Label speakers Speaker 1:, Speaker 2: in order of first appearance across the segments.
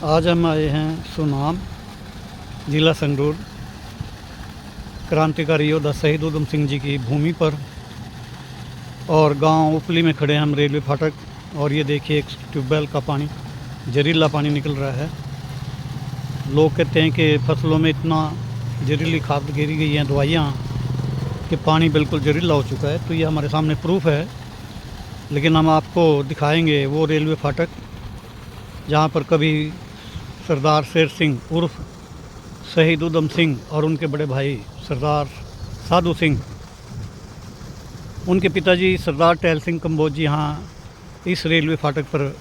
Speaker 1: आज हम आए हैं सुनाम, जिला संगरूर, क्रांतिकारी योद्धा शहीद उधम सिंह जी की भूमि पर। और गांव उपली में खड़े हैं हम रेलवे फाटक। और ये देखिए एक ट्यूबवेल का पानी, जहरीला पानी निकल रहा है। लोग कहते हैं कि फसलों में इतना जहरीली खाद गिरी गई हैं, दवाइयाँ, कि पानी बिल्कुल जहरीला हो चुका है। तो ये हमारे सामने प्रूफ है, लेकिन हम आपको दिखाएंगे वो रेलवे फाटक जहाँ पर कभी सरदार शेर सिंह उर्फ शहीद उधम सिंह और उनके बड़े भाई सरदार साधु सिंह, उनके पिताजी सरदार टहल सिंह कंबोज जी यहाँ इस रेलवे फाटक पर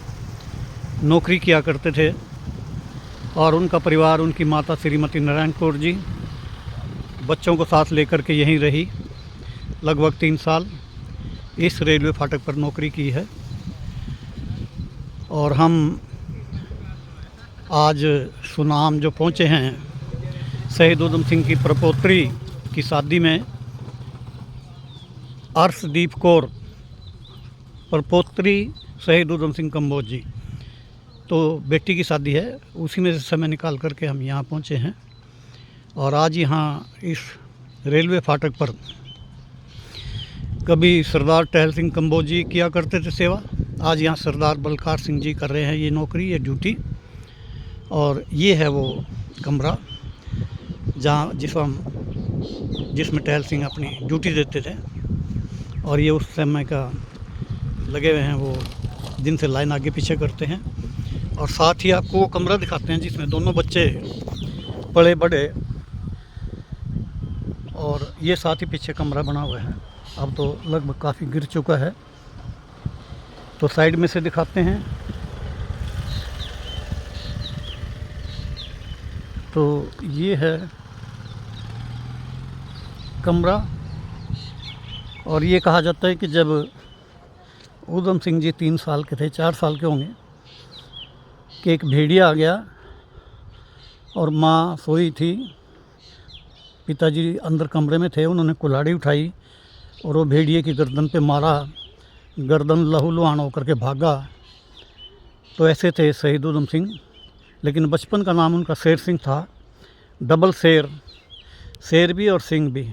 Speaker 1: नौकरी किया करते थे। और उनका परिवार, उनकी माता श्रीमती नारायण कौर जी बच्चों को साथ लेकर के यहीं रही। लगभग 3 साल इस रेलवे फाटक पर नौकरी की है। और हम आज सुनाम जो पहुँचे हैं शहीद उधम सिंह की प्रपोत्री की शादी में। अर्शदीप कौर प्रपोत्री शहीद उधम सिंह कंबोज जी, तो बेटी की शादी है, उसी में से समय निकाल करके हम यहाँ पहुँचे हैं। और आज यहाँ इस रेलवे फाटक पर कभी सरदार टहल सिंह कंबोज जी किया करते थे सेवा, आज यहाँ सरदार बलकार सिंह जी कर रहे हैं ये नौकरी, ये ड्यूटी। और ये है वो कमरा जहाँ जिसमें टहल सिंह अपनी ड्यूटी देते थे। और ये उस समय का लगे हुए हैं वो जिनसे लाइन आगे पीछे करते हैं। और साथ ही आपको वो कमरा दिखाते हैं जिसमें दोनों बच्चे पले बड़े। और ये साथ ही पीछे कमरा बना हुआ है, अब तो लगभग काफ़ी गिर चुका है। तो साइड में से दिखाते हैं। तो ये है कमरा। और ये कहा जाता है कि जब उधम सिंह जी 3 साल के थे, 4 साल के होंगे, कि एक भेड़िया आ गया और माँ सोई थी, पिताजी अंदर कमरे में थे, उन्होंने कुल्हाड़ी उठाई और वो भेड़िए की गर्दन पे मारा, गर्दन लहूलुहान होकर के भागा। तो ऐसे थे शहीद उधम सिंह। लेकिन बचपन का नाम उनका शेर सिंह था, डबल शेर, शेर भी और सिंह भी।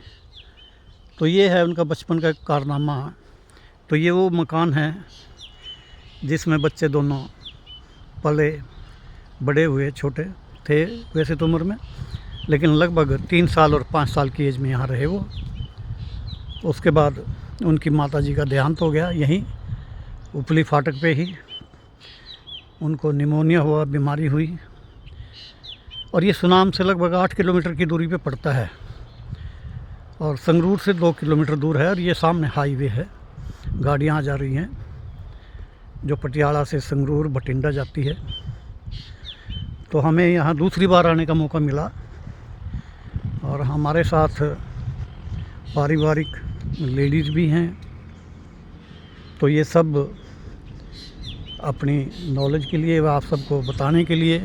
Speaker 1: तो ये है उनका बचपन का कारनामा। तो ये वो मकान है जिसमें बच्चे दोनों पले बड़े हुए, छोटे थे वैसे तो उम्र में, लेकिन लगभग 3 साल और 5 साल की एज में यहाँ रहे वो। उसके बाद उनकी माताजी का देहांत हो गया यहीं उपली फाटक पे ही। उनको निमोनिया हुआ, बीमारी हुई। और ये सुनाम से लगभग 8 किलोमीटर की दूरी पे पड़ता है और संगरूर से 2 किलोमीटर दूर है। और ये सामने हाईवे है, गाड़ियाँ आ जा रही हैं जो पटियाला से संगरूर बठिंडा जाती है। तो हमें यहाँ दूसरी बार आने का मौका मिला और हमारे साथ पारिवारिक लेडीज़ भी हैं। तो ये सब अपनी नॉलेज के लिए व आप सबको बताने के लिए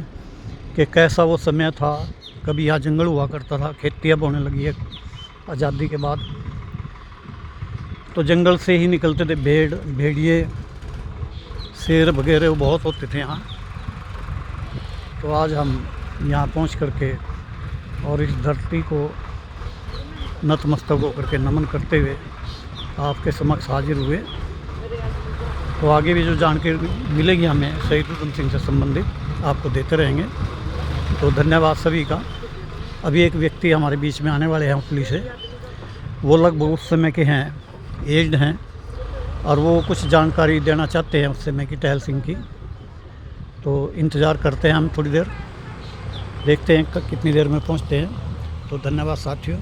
Speaker 1: कि कैसा वो समय था। कभी यहाँ जंगल हुआ करता था, खेती अब होने लगी है आज़ादी के बाद। तो जंगल से ही निकलते थे भेड़िए, शेर वगैरह वो बहुत होते थे यहाँ। तो आज हम यहाँ पहुँच करके और इस धरती को नतमस्तक होकर के नमन करते हुए आपके समक्ष हाजिर हुए। तो आगे भी जो जानकारी मिलेगी हमें शहीद उधम सिंह से संबंधित आपको देते रहेंगे। तो धन्यवाद सभी का। अभी एक व्यक्ति हमारे बीच में आने वाले हैं उपली से, वो लगभग उस समय के हैं, एज्ड हैं, और वो कुछ जानकारी देना चाहते हैं उस समय की टहल सिंह की। तो इंतज़ार करते हैं हम थोड़ी देर, देखते हैं कितनी देर में पहुंचते हैं। तो धन्यवाद साथियों।